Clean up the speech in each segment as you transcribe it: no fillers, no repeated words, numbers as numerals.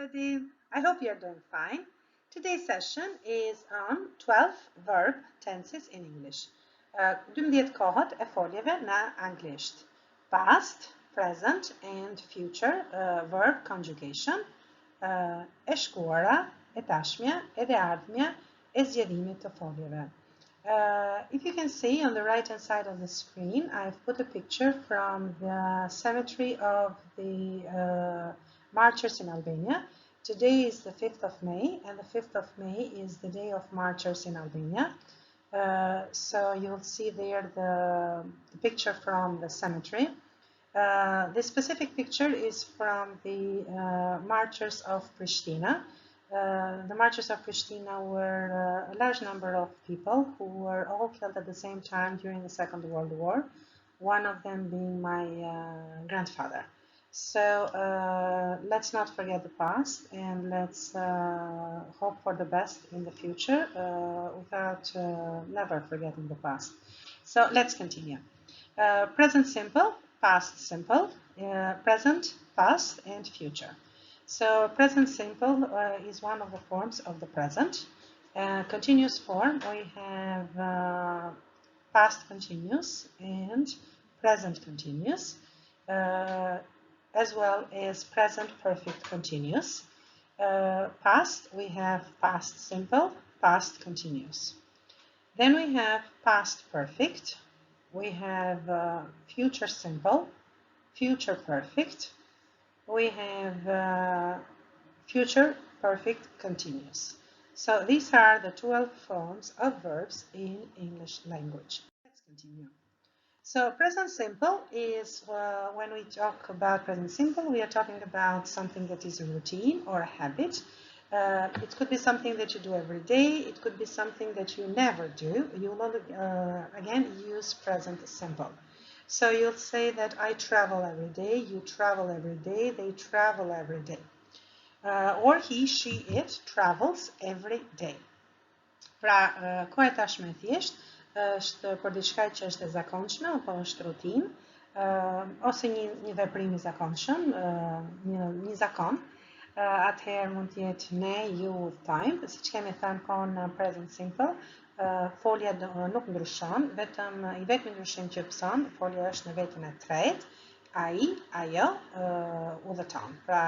everybody. I hope you're doing fine. Today's session is on 12 verb tenses in English. 12 kohët e foljeve në anglisht. Past, present and future verb conjugation. E shkuara, e tashmja, e dhe ardhmja, e zgjedhimit të foljeve. If you can see on the right hand side of the screen, I've put a picture from the cemetery of the marchers in Albania. Today is the 5th of May, and the 5th of May is the day of marchers in Albania. So you'll see there the picture from the cemetery. This specific picture is from the marchers of Pristina. The marchers of Pristina were a large number of people who were all killed at the same time during the Second World War, one of them being my grandfather. So let's not forget the past, and let's hope for the best in the future without never forgetting the past. So let's continue. Present simple, past simple, present, past, and future. So present simple is one of the forms of the present. Continuous form, we have past continuous and present continuous, as well as present perfect continuous. Past, we have past simple, past continuous. Then we have past perfect. We have future simple, future perfect. We have future perfect continuous. So these are the 12 forms of verbs in English language. Let's continue. So present simple is when we talk about present simple, we are talking about something that is a routine or a habit. It could be something that you do every day. It could be something that you never do. You will again use present simple. So you'll say that I travel every day, you travel every day, they travel every day. Or he, she, it travels every day. Pra, koha e tashme e thjesht është për diçka që është e zakonshme apo është rutinë, ose një veprim i zakonshëm, një zakon. Atëherë mund të jetë ne, you, time, siç kemi thënë kohën në present simple. Folja nuk ndryshon, vetëm i vetmi ndryshim që pëson, folja është në vetën e tretë, ai, ajo, udhëton. Pra,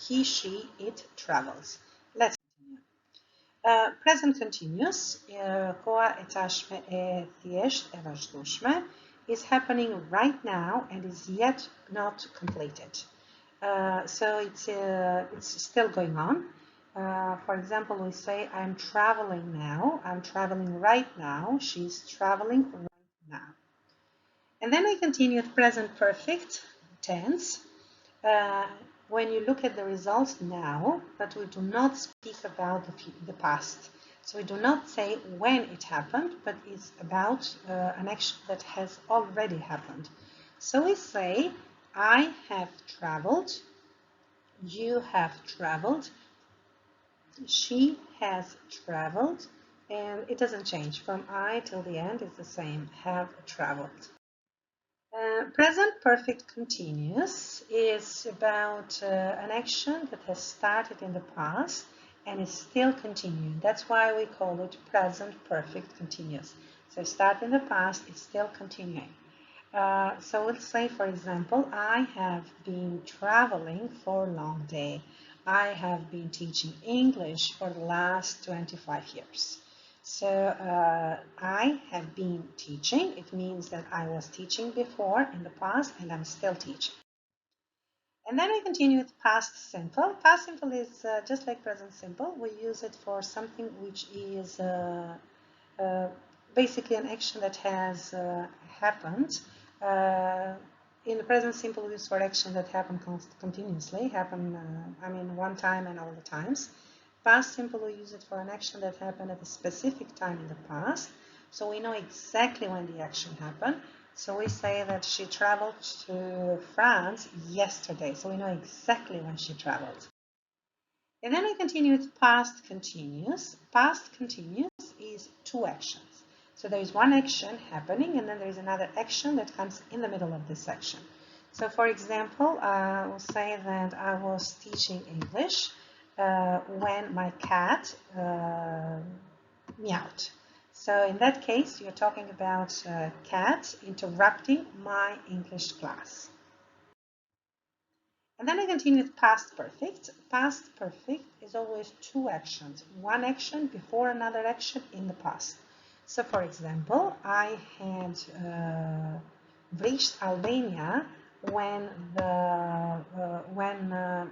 he, she, it travels. Let's continue. Present continuous, koha e tashme e thjesht e vazhdueshme, is happening right now and is yet not completed. So it's still going on. For example, we say, I'm traveling now, I'm traveling right now, she's traveling right now. And then we continue with present perfect tense. When you look at the results now, but we do not speak about the past. So we do not say when it happened, but it's about an action that has already happened. So we say, I have traveled, you have traveled, she has traveled, and it doesn't change. From I till the end is the same, have traveled. Present perfect continuous is about an action that has started in the past and is still continuing. That's why we call it present perfect continuous. So it started in the past, it's still continuing. So we'll say, for example, I have been traveling for a long day. I have been teaching English for the last 25 years. So I have been teaching. It means that I was teaching before in the past and I'm still teaching. And then we continue with past simple. Past simple is just like present simple. We use it for something which is basically an action that has happened. In the present simple, we use for action that happen continuously, one time and all the times. Past simple, we use it for an action that happened at a specific time in the past. So we know exactly when the action happened. So we say that she traveled to France yesterday. So we know exactly when she traveled. And then we continue with past continuous. Past continuous is two actions. So there is one action happening, and then there is another action that comes in the middle of this action. So for example, I will say that I was teaching English when my cat meowed. So in that case, you're talking about cat interrupting my English class. And then I continue with past perfect. Past perfect is always two actions, one action before another action in the past. So for example, I had reached Albania when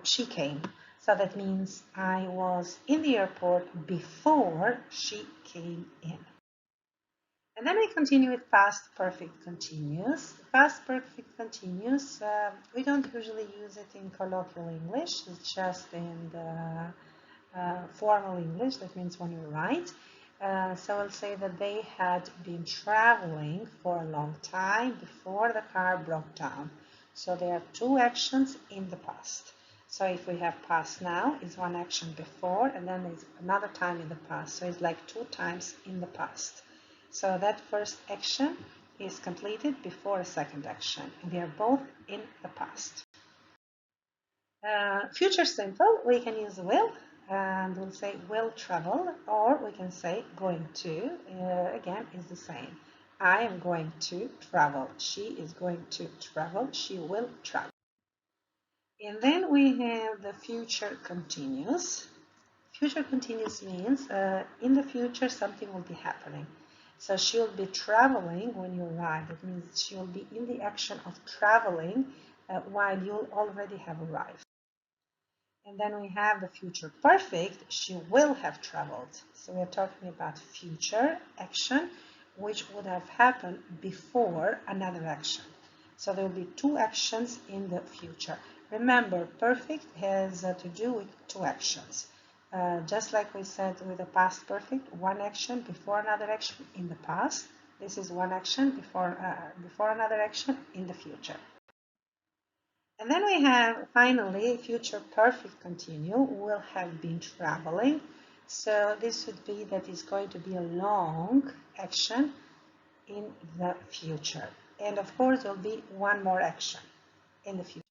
she came. So that means I was in the airport before she came in. And then we continue with past perfect continuous. Past perfect continuous, we don't usually use it in colloquial English. It's just in the formal English. That means when you write. So I'll say that they had been traveling for a long time before the car broke down. So there are two actions in the past. So if we have past now, it's one action before, and then there's another time in the past. So it's like two times in the past. So that first action is completed before a second action, and they are both in the past. Future simple, we can use will, and we'll say will travel, or we can say going to. Again, is the same. I am going to travel. She is going to travel. She will travel. And then we have the future continuous. Future continuous means in the future something will be happening. So she'll be traveling when you arrive. It means she'll be in the action of traveling while you'll already have arrived. And then we have the future perfect. She will have traveled. So we're talking about future action, which would have happened before another action. So there will be two actions in the future. Remember, perfect has to do with two actions. Just like we said with the past perfect, one action before another action in the past. This is one action before another action in the future. And then we have finally future perfect continue will have been traveling. So this would be that it's going to be a long action in the future. And of course, there will be one more action in the future.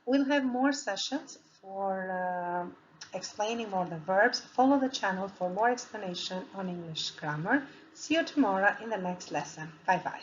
We'll have more sessions for explaining more the verbs. Follow the channel for more explanation on English grammar. See you tomorrow in the next lesson. Bye bye.